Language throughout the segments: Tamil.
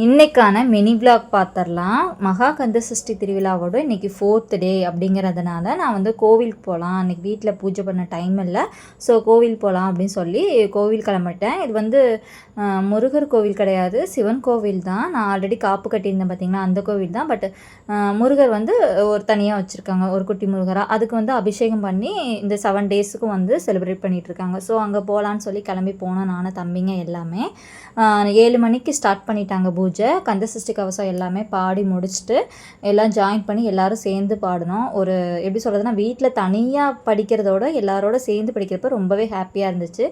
இன்னைக்கான மினி விளாக் பார்த்துடலாம். மகா கந்த சஷ்டி திருவிழாவோட இன்றைக்கி 4th டே அப்படிங்கிறதுனால நான் வந்து கோவிலுக்கு போகலாம், இன்றைக்கி வீட்டில் பூஜை பண்ண டைம் இல்லை, ஸோ கோவில் போகலாம் அப்படின்னு சொல்லி கோவில் கிளம்பிட்டேன். இது வந்து முருகர் கோவில் கிடையாது, சிவன் கோவில் தான். நான் ஆல்ரெடி காப்பு கட்டியிருந்தேன் பார்த்திங்கன்னா, அந்த கோவில் தான். பட் முருகர் வந்து ஒரு தனியாக வச்சுருக்காங்க, ஒரு குட்டி முருகராக. அதுக்கு வந்து அபிஷேகம் பண்ணி இந்த 7 டேஸுக்கும் வந்து செலிப்ரேட் பண்ணிகிட்ருக்காங்க. ஸோ அங்கே போகலான்னு சொல்லி கிளம்பி போனோம், நானும் தம்பிங்க எல்லாமே. 7 மணிக்கு ஸ்டார்ட் பண்ணிட்டாங்க பூஜை. கந்தசஷ்டி கவசம் எல்லாமே பாடி முடிச்சுட்டு எல்லாம் ஜாயின் பண்ணி எல்லோரும் சேர்ந்து பாடினோம். ஒரு எப்படி சொல்கிறதுனா, வீட்டில் தனியாக படிக்கிறதோட எல்லாரோட சேர்ந்து படிக்கிறப்ப ரொம்பவே ஹாப்பியாக இருந்துச்சு.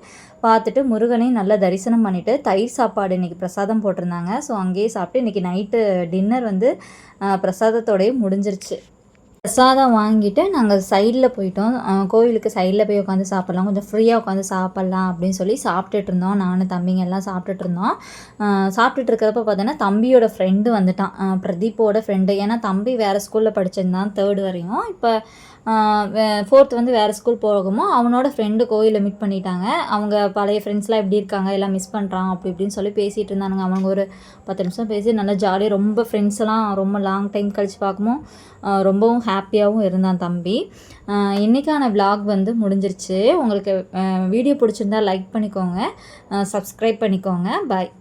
பார்த்துட்டு முருகனையும் நல்லா தரிசனம் பண்ணிவிட்டு தயிர் சாப்பாடு இன்றைக்கி பிரசாதம் போட்டிருந்தாங்க. ஸோ அங்கேயே சாப்பிட்டு இன்றைக்கி நைட்டு டின்னர் வந்து பிரசாதத்தோடையே முடிஞ்சிருச்சு. பிரசாதம் வாங்கிட்டு நாங்கள் சைடில் போயிட்டோம். கோவிலுக்கு சைடில் போய் உட்காந்து சாப்பிட்லாம், கொஞ்சம் ஃப்ரீயாக உட்காந்து சாப்பிட்லாம் அப்படின்னு சொல்லி சாப்பிட்டுட்டு இருந்தோம். நானும் தம்பிங்க எல்லாம் சாப்பிட்டுட்டு இருந்தோம். சாப்பிட்டுட்டு இருக்கிறப்ப பார்த்தோன்னா தம்பியோட ஃப்ரெண்டு வந்துட்டான், பிரதீப்போட ஃப்ரெண்டு. ஏன்னா தம்பி வேறு ஸ்கூலில் படிச்சிருந்தான் 3rd வரையும். இப்போ 4th வந்து வேறு ஸ்கூல் போகுமோ அவனோட ஃப்ரெண்டு கோயிலில் மீட் பண்ணிட்டாங்க. அவங்க பழைய ஃப்ரெண்ட்ஸ்லாம் எப்படி இருக்காங்க, எல்லாம் மிஸ் பண்ணுறான் அப்படி இப்படின்னு சொல்லி பேசிகிட்டு இருந்தானுங்க. அவங்க ஒரு 10 நிமிஷம் பேசி நல்லா ஜாலியாக, ரொம்ப ஃப்ரெண்ட்ஸ்லாம் ரொம்ப லாங் டைம் கழித்து பார்க்கும்போது ரொம்பவும் ஹாப்பியாகவும் இருந்தான் தம்பி. இன்றைக்கான விளாக் வந்து முடிஞ்சிருச்சு. உங்களுக்கு வீடியோ பிடிச்சிருந்தா லைக் பண்ணிக்கோங்க, சப்ஸ்கிரைப் பண்ணிக்கோங்க. பாய்.